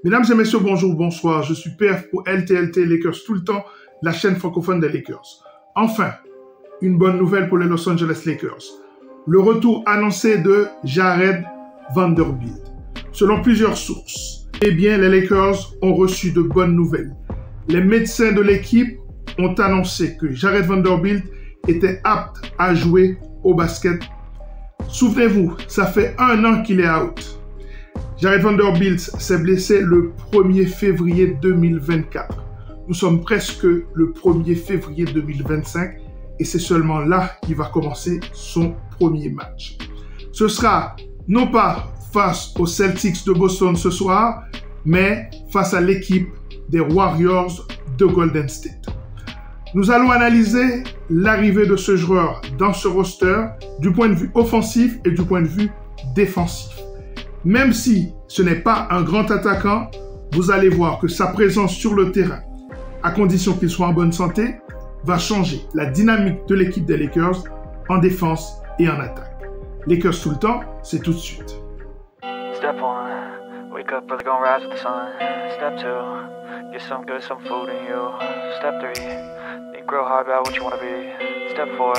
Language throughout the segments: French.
Mesdames et messieurs, bonjour, bonsoir. Je suis PF pour LTLT Lakers tout le temps, la chaîne francophone des Lakers. Enfin, une bonne nouvelle pour les Los Angeles Lakers. Le retour annoncé de Jared Vanderbilt. Selon plusieurs sources, les Lakers ont reçu de bonnes nouvelles. Les médecins de l'équipe ont annoncé que Jared Vanderbilt était apte à jouer au basket. Souvenez-vous, ça fait 1 an qu'il est out. Jared Vanderbilt s'est blessé le 1er février 2024. Nous sommes presque le 1er février 2025 et c'est seulement là qu'il va commencer son premier match. Ce sera non pas face aux Celtics de Boston ce soir, mais face à l'équipe des Warriors de Golden State. Nous allons analyser l'arrivée de ce joueur dans ce roster du point de vue offensif et du point de vue défensif. Même si ce n'est pas un grand attaquant, vous allez voir que sa présence sur le terrain, à condition qu'il soit en bonne santé, va changer la dynamique de l'équipe des Lakers en défense et en attaque. Lakers tout le temps, c'est tout de suite. Step 1, wake up early, gonna rise with the sun. Step 2, get some good, some food in you. Step 3, think real hard about what you wanna be. Step 4,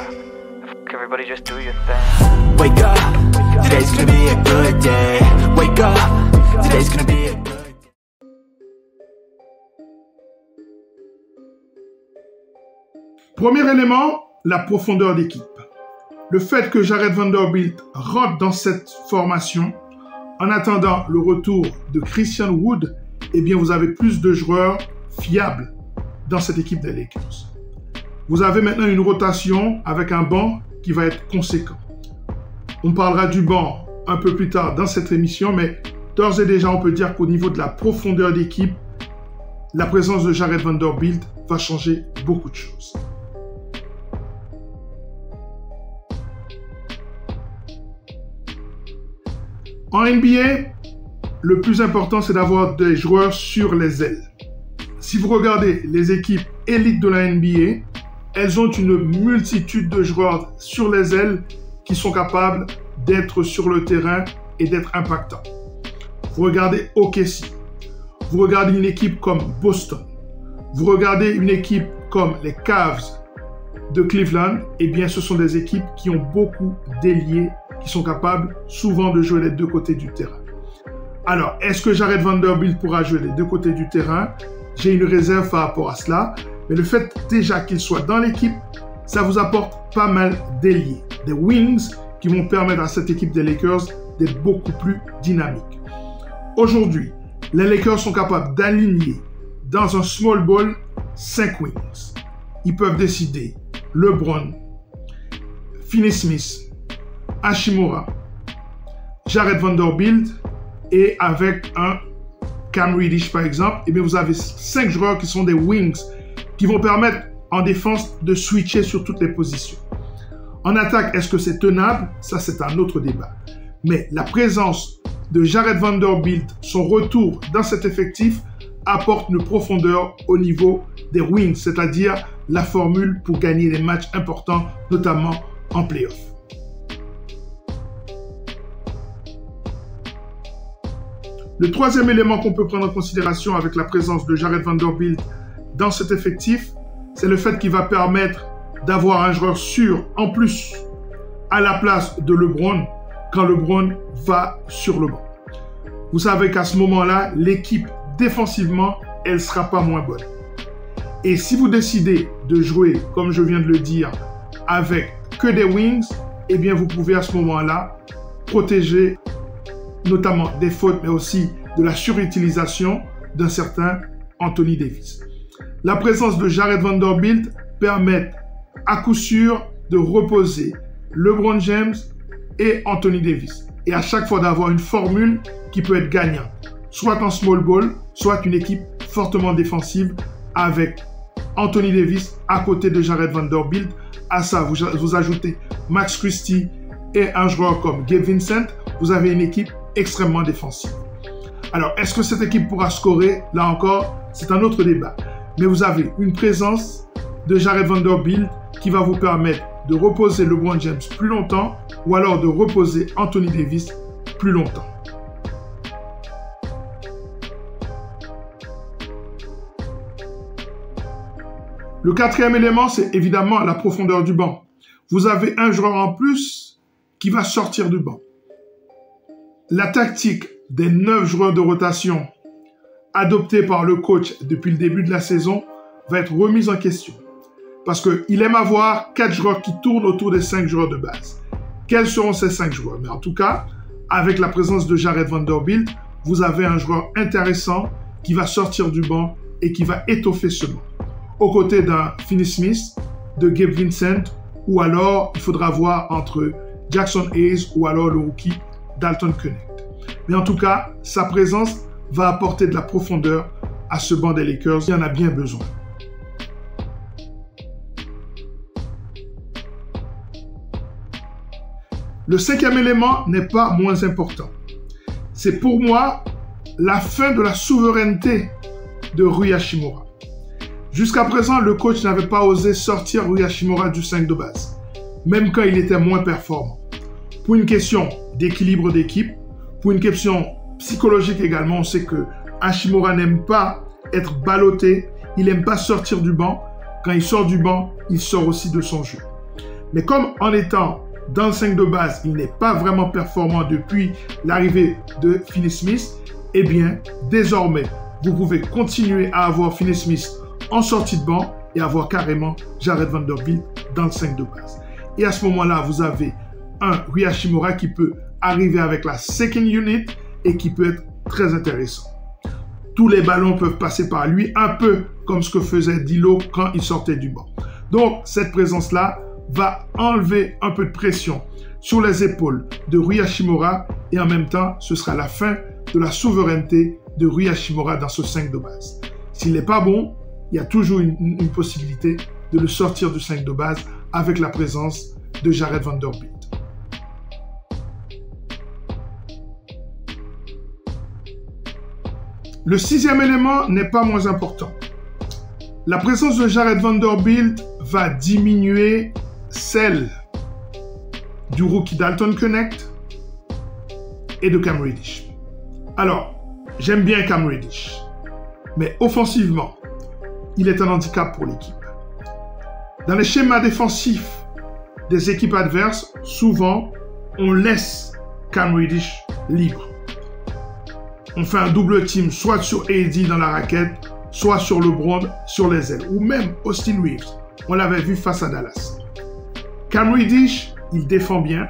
everybody just do your thing. Wake up, today's gonna be a good day. Wake up, today's gonna be a good day. Premier élément, la profondeur d'équipe. Le fait que Jared Vanderbilt rentre dans cette formation, en attendant le retour de Christian Wood, eh bien vous avez plus de joueurs fiables dans cette équipe des Lakers. Vous avez maintenant une rotation avec un banc qui va être conséquent. On parlera du banc un peu plus tard dans cette émission, mais d'ores et déjà, on peut dire qu'au niveau de la profondeur d'équipe, la présence de Jared Vanderbilt va changer beaucoup de choses. En NBA, le plus important, c'est d'avoir des joueurs sur les ailes. Si vous regardez les équipes élites de la NBA, elles ont une multitude de joueurs sur les ailes qui sont capables d'être sur le terrain et d'être impactants. Vous regardez OKC, vous regardez une équipe comme Boston, vous regardez une équipe comme les Cavs de Cleveland, eh bien ce sont des équipes qui ont beaucoup d'ailiers qui sont capables souvent de jouer les deux côtés du terrain. Alors, est-ce que Jared Vanderbilt pourra jouer les deux côtés du terrain? J'ai une réserve par rapport à cela, mais le fait déjà qu'il soit dans l'équipe, ça vous apporte pas mal d'ailiers, des wings qui vont permettre à cette équipe des Lakers d'être beaucoup plus dynamique. Aujourd'hui, les Lakers sont capables d'aligner dans un small ball 5 wings. Ils peuvent décider LeBron, Finney-Smith, Hachimura, Jared Vanderbilt et avec un Cam Reddish par exemple, et bien vous avez 5 joueurs qui sont des wings qui vont permettre en défense de switcher sur toutes les positions. En attaque, est-ce que c'est tenable? Ça, c'est un autre débat. Mais la présence de Jared Vanderbilt, son retour dans cet effectif, apporte une profondeur au niveau des wings, c'est-à-dire la formule pour gagner les matchs importants, notamment en play-off. Le troisième élément qu'on peut prendre en considération avec la présence de Jared Vanderbilt dans cet effectif, c'est le fait qu'il va permettre d'avoir un joueur sûr en plus à la place de LeBron quand LeBron va sur le banc. Vous savez qu'à ce moment-là, l'équipe défensivement, elle ne sera pas moins bonne. Et si vous décidez de jouer, comme je viens de le dire, avec que des wings, eh bien vous pouvez à ce moment-là protéger notamment des fautes, mais aussi de la surutilisation d'un certain Anthony Davis. La présence de Jared Vanderbilt permet à coup sûr de reposer LeBron James et Anthony Davis. Et à chaque fois d'avoir une formule qui peut être gagnante, soit en small ball, soit une équipe fortement défensive avec Anthony Davis à côté de Jared Vanderbilt. À ça, vous ajoutez Max Christie et un joueur comme Gabe Vincent, vous avez une équipe extrêmement défensive. Alors, est-ce que cette équipe pourra scorer? Là encore, c'est un autre débat. Mais vous avez une présence de Jared Vanderbilt qui va vous permettre de reposer LeBron James plus longtemps ou alors de reposer Anthony Davis plus longtemps. Le quatrième élément, c'est évidemment la profondeur du banc. Vous avez un joueur en plus qui va sortir du banc. La tactique des 9 joueurs de rotation adoptée par le coach depuis le début de la saison va être remise en question. Parce qu'il aime avoir 4 joueurs qui tournent autour des 5 joueurs de base. Quels seront ces 5 joueurs? Mais en tout cas, avec la présence de Jared Vanderbilt, vous avez un joueur intéressant qui va sortir du banc et qui va étoffer ce banc. Aux côtés d'un Finney Smith, de Gabe Vincent, ou alors il faudra voir entre Jackson Hayes ou alors le rookie Dalton Knecht. Mais en tout cas, sa présence va apporter de la profondeur à ce banc des Lakers. Il en a bien besoin. Le 5e élément n'est pas moins important. C'est pour moi la fin de la souveraineté de Rui Hachimura. Jusqu'à présent, le coach n'avait pas osé sortir Rui Hachimura du 5 de base, même quand il était moins performant. Pour une question d'équilibre d'équipe, pour une question psychologique également, on sait que Hachimura n'aime pas être ballotté, il n'aime pas sortir du banc. Quand il sort du banc, il sort aussi de son jeu. Mais comme en étant dans le 5 de base, il n'est pas vraiment performant depuis l'arrivée de Finney Smith, eh bien, désormais, vous pouvez continuer à avoir Finney Smith en sortie de banc et avoir carrément Jared Vanderbilt dans le 5 de base. Et à ce moment-là, vous avez un Rui Hachimura qui peut arriver avec la second unit et qui peut être très intéressant. Tous les ballons peuvent passer par lui, un peu comme ce que faisait D'Lo quand il sortait du banc. Donc, cette présence-là va enlever un peu de pression sur les épaules de Rui Hachimura et en même temps, ce sera la fin de la souveraineté de Rui Hachimura dans ce 5 de base. S'il n'est pas bon, il y a toujours une possibilité de le sortir du 5 de base avec la présence de Jared Vanderbilt. Le 6e élément n'est pas moins important. La présence de Jared Vanderbilt va diminuer celle du rookie Dalton Knecht et de Cam Reddish. Alors, j'aime bien Cam Reddish, mais offensivement, il est un handicap pour l'équipe. Dans les schémas défensifs des équipes adverses, souvent, on laisse Cam Reddish libre. On fait un double team, soit sur AD dans la raquette, soit sur LeBron sur les ailes, ou même Austin Reeves. On l'avait vu face à Dallas. Cam Reddish, il défend bien,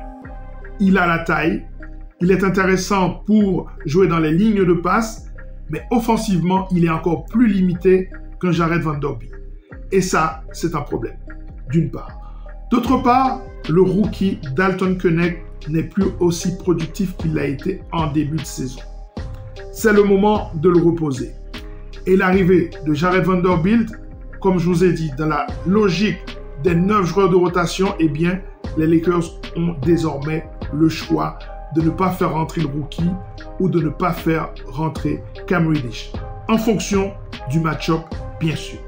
il a la taille, il est intéressant pour jouer dans les lignes de passe, mais offensivement, il est encore plus limité qu'un Jared Vanderbilt. Et ça, c'est un problème, d'une part. D'autre part, le rookie Dalton Knecht n'est plus aussi productif qu'il l'a été en début de saison. C'est le moment de le reposer. Et l'arrivée de Jared Vanderbilt, comme je vous ai dit, dans la logique des 9 joueurs de rotation, eh bien, les Lakers ont désormais le choix de ne pas faire rentrer le rookie ou de ne pas faire rentrer Cam Reddish, en fonction du match-up, bien sûr.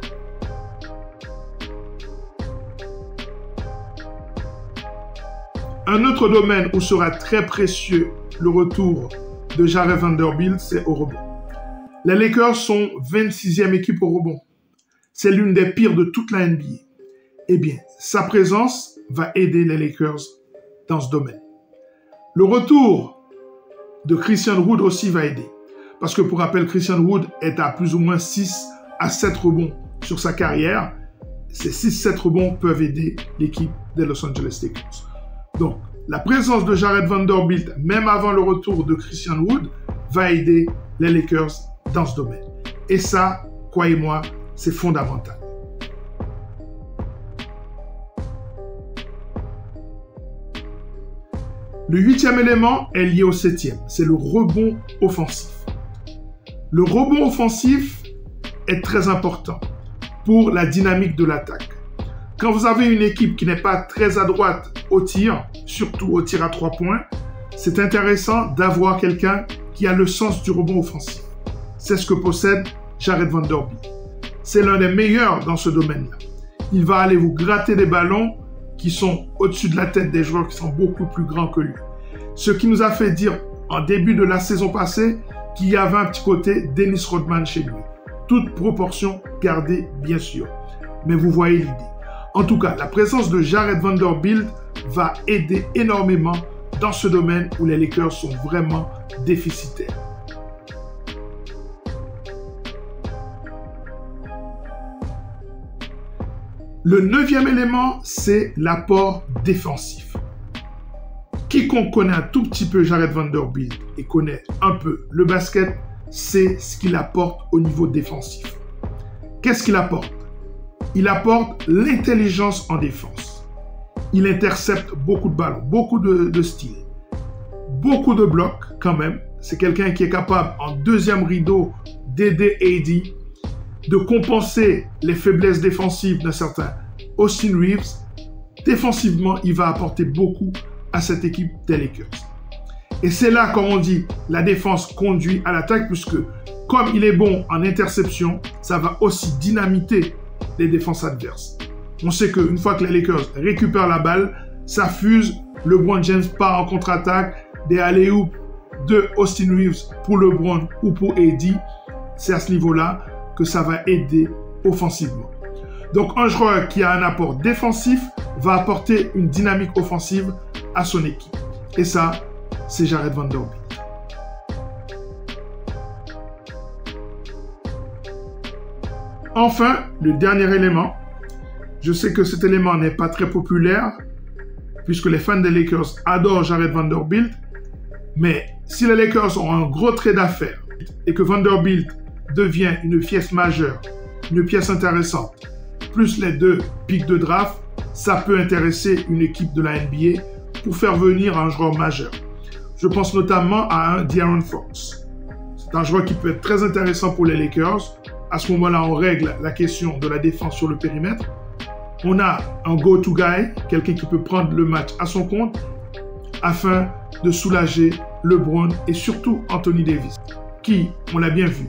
Un autre domaine où sera très précieux le retour de Jared Vanderbilt, c'est au rebond. Les Lakers sont 26e équipe au rebond. C'est l'une des pires de toute la NBA. Eh bien, sa présence va aider les Lakers dans ce domaine. Le retour de Christian Wood aussi va aider. Parce que pour rappel, Christian Wood est à plus ou moins 6 à 7 rebonds sur sa carrière. Ces 6-7 rebonds peuvent aider l'équipe des Los Angeles Lakers. Donc, la présence de Jared Vanderbilt, même avant le retour de Christian Wood, va aider les Lakers dans ce domaine. Et ça, croyez-moi, c'est fondamental. Le 8e élément est lié au 7e, c'est le rebond offensif. Le rebond offensif est très important pour la dynamique de l'attaque. Quand vous avez une équipe qui n'est pas très à droite au tir, surtout au tir à 3 points, c'est intéressant d'avoir quelqu'un qui a le sens du rebond offensif. C'est ce que possède Jared Vanderbilt. C'est l'un des meilleurs dans ce domaine-là. Il va aller vous gratter des ballons qui sont au-dessus de la tête des joueurs qui sont beaucoup plus grands que lui. Ce qui nous a fait dire en début de la saison passée qu'il y avait un petit côté Dennis Rodman chez lui. Toute proportion gardée, bien sûr. mais vous voyez l'idée. En tout cas, la présence de Jared Vanderbilt va aider énormément dans ce domaine où les Lakers sont vraiment déficitaires. Le 9e élément, c'est l'apport défensif. Quiconque connaît un tout petit peu Jared Vanderbilt et connaît un peu le basket, c'est ce qu'il apporte au niveau défensif. Qu'est-ce qu'il apporte? Il apporte l'intelligence en défense. Il intercepte beaucoup de ballons, beaucoup de styles, beaucoup de blocs quand même. C'est quelqu'un qui est capable, en deuxième rideau, d'aider AD, de compenser les faiblesses défensives d'un certain Austin Reeves. Défensivement, il va apporter beaucoup à cette équipe des Lakers. Et c'est là, comme on dit, la défense conduit à l'attaque, puisque comme il est bon en interception, ça va aussi dynamiter les défenses adverses. On sait qu'une fois que les Lakers récupèrent la balle, ça fuse, LeBron James part en contre-attaque, des alley-oops de Austin Reeves pour LeBron ou pour AD. C'est à ce niveau-là que ça va aider offensivement. Donc un joueur qui a un apport défensif va apporter une dynamique offensive à son équipe. Et ça, c'est Jared Vanderbilt. Enfin, le dernier élément. Je sais que cet élément n'est pas très populaire, puisque les fans des Lakers adorent Jared Vanderbilt. Mais si les Lakers ont un gros trade à faire et que Vanderbilt devient une pièce majeure, une pièce intéressante, plus les 2 pics de draft, ça peut intéresser une équipe de la NBA pour faire venir un joueur majeur. Je pense notamment à un De'Aaron Fox. C'est un joueur qui peut être très intéressant pour les Lakers. À ce moment-là, on règle la question de la défense sur le périmètre. On a un go-to guy, quelqu'un qui peut prendre le match à son compte afin de soulager LeBron et surtout Anthony Davis, qui, on l'a bien vu,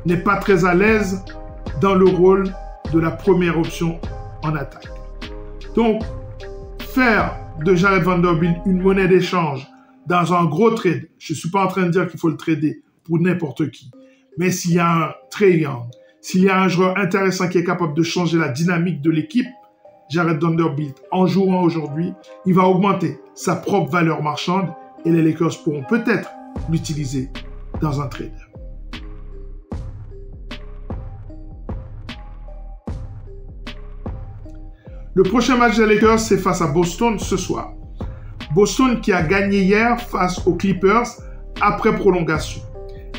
n'est pas très à l'aise dans le rôle de la première option en attaque. Donc, faire de Jared Vanderbilt une monnaie d'échange dans un gros trade, je ne suis pas en train de dire qu'il faut le trader pour n'importe qui, mais s'il y a un Trae Young, s'il y a un joueur intéressant qui est capable de changer la dynamique de l'équipe, Jared Vanderbilt, en jouant aujourd'hui, il va augmenter sa propre valeur marchande et les Lakers pourront peut-être l'utiliser dans un trade. Le prochain match des Lakers, c'est face à Boston ce soir. Boston qui a gagné hier face aux Clippers après prolongation.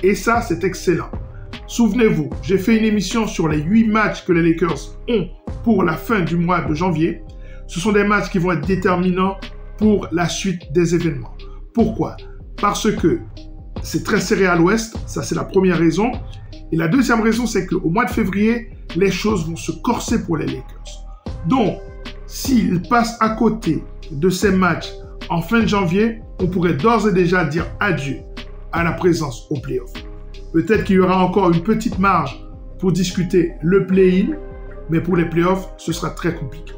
Et ça, c'est excellent. Souvenez-vous, j'ai fait une émission sur les 8 matchs que les Lakers ont pour la fin du mois de janvier. Ce sont des matchs qui vont être déterminants pour la suite des événements. Pourquoi? Parce que c'est très serré à l'ouest, ça c'est la première raison. Et la deuxième raison, c'est qu'au mois de février, les choses vont se corser pour les Lakers. Donc, s'ils passent à côté de ces matchs en fin de janvier, on pourrait d'ores et déjà dire adieu à la présence au play-off. Peut-être qu'il y aura encore une petite marge pour discuter le play-in, mais pour les play-offs, ce sera très compliqué.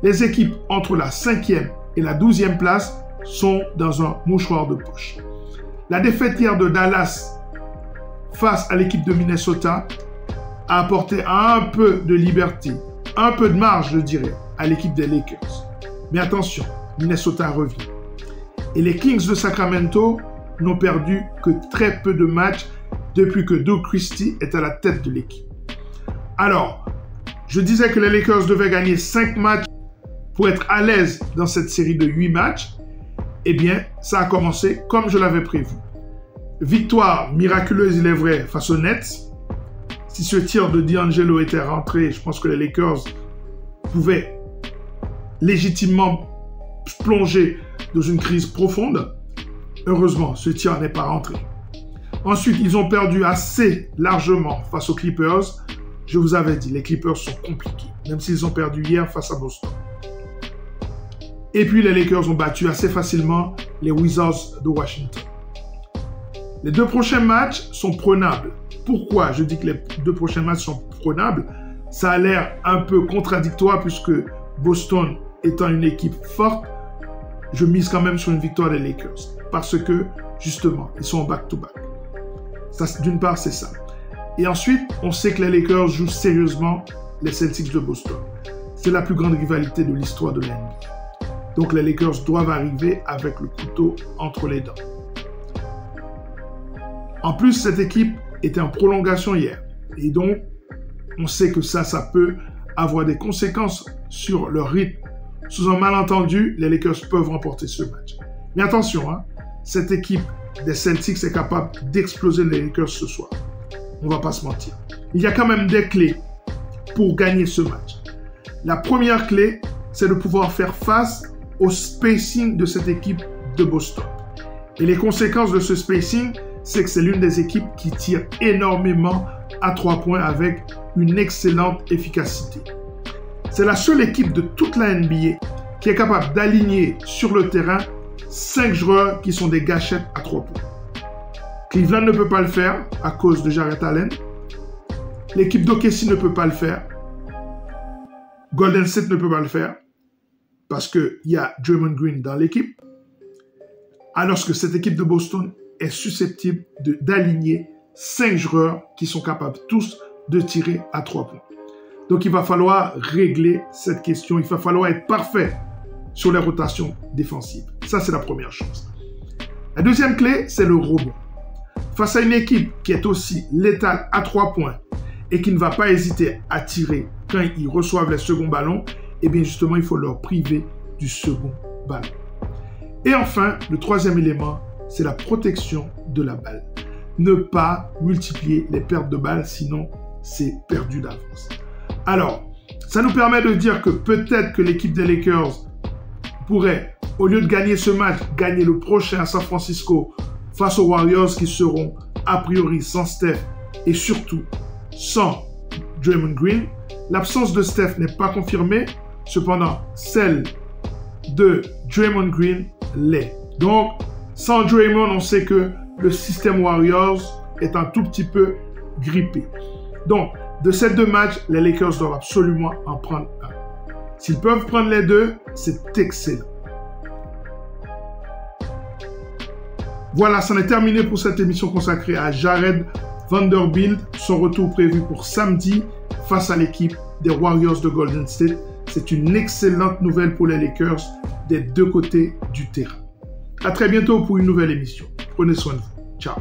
Les équipes entre la 5e et la 12e place sont dans un mouchoir de poche. La défaite hier de Dallas face à l'équipe de Minnesota a apporté un peu de liberté, un peu de marge, je dirais, à l'équipe des Lakers. Mais attention, Minnesota revient. Et les Kings de Sacramento n'ont perdu que très peu de matchs depuis que Doug Christie est à la tête de l'équipe. Alors, je disais que les Lakers devaient gagner 5 matchs pour être à l'aise dans cette série de 8 matchs. Eh bien, ça a commencé comme je l'avais prévu. Victoire miraculeuse, il est vrai, face aux Nets. Si ce tir de D'Angelo était rentré, je pense que les Lakers pouvaient légitimement plonger dans une crise profonde. Heureusement, ce tir n'est pas rentré. Ensuite, ils ont perdu assez largement face aux Clippers. Je vous avais dit, les Clippers sont compliqués, même s'ils ont perdu hier face à Boston. Et puis, les Lakers ont battu assez facilement les Wizards de Washington. Les 2 prochains matchs sont prenables. Pourquoi je dis que les 2 prochains matchs sont prenables? Ça a l'air un peu contradictoire puisque Boston étant une équipe forte, je mise quand même sur une victoire des Lakers. Parce que, justement, ils sont en back-to-back. D'une part, c'est ça. Et ensuite, on sait que les Lakers jouent sérieusement les Celtics de Boston. C'est la plus grande rivalité de l'histoire de l'NBA. Donc les Lakers doivent arriver avec le couteau entre les dents. En plus, cette équipe était en prolongation hier. Et donc, on sait que ça peut avoir des conséquences sur leur rythme. Sous un malentendu, les Lakers peuvent remporter ce match. Mais attention, cette équipe des Celtics est capable d'exploser les Lakers ce soir. On ne va pas se mentir. Il y a quand même des clés pour gagner ce match. La première clé, c'est de pouvoir faire face au spacing de cette équipe de Boston. Et les conséquences de ce spacing, c'est que c'est l'une des équipes qui tire énormément à 3 points avec une excellente efficacité. C'est la seule équipe de toute la NBA qui est capable d'aligner sur le terrain 5 joueurs qui sont des gâchettes à 3 points. Cleveland ne peut pas le faire à cause de Jarrett Allen. L'équipe d'OKC ne peut pas le faire. Golden State ne peut pas le faire parce qu'il y a Draymond Green dans l'équipe. Alors que cette équipe de Boston est susceptible d'aligner 5 joueurs qui sont capables tous de tirer à 3 points. Donc il va falloir régler cette question. Il va falloir être parfait sur les rotations défensives. Ça, c'est la première chose. La deuxième clé, c'est le rebond. Face à une équipe qui est aussi létale à 3 points et qui ne va pas hésiter à tirer quand ils reçoivent les seconds ballons, eh bien justement, il faut leur priver du second ballon. Et enfin, le troisième élément, c'est la protection de la balle. Ne pas multiplier les pertes de balles, sinon c'est perdu d'avance. Alors, ça nous permet de dire que peut-être que l'équipe des Lakers pourrait, au lieu de gagner ce match, gagner le prochain à San Francisco face aux Warriors qui seront a priori sans Steph et surtout sans Draymond Green. L'absence de Steph n'est pas confirmée, cependant celle de Draymond Green l'est. Donc, sans Draymond, on sait que le système Warriors est un tout petit peu grippé. Donc, de ces 2 matchs, les Lakers doivent absolument en prendre un. S'ils peuvent prendre les 2, c'est excellent. Voilà, c'en est terminé pour cette émission consacrée à Jared Vanderbilt. Son retour prévu pour samedi face à l'équipe des Warriors de Golden State. C'est une excellente nouvelle pour les Lakers des 2 côtés du terrain. À très bientôt pour une nouvelle émission. Prenez soin de vous. Ciao.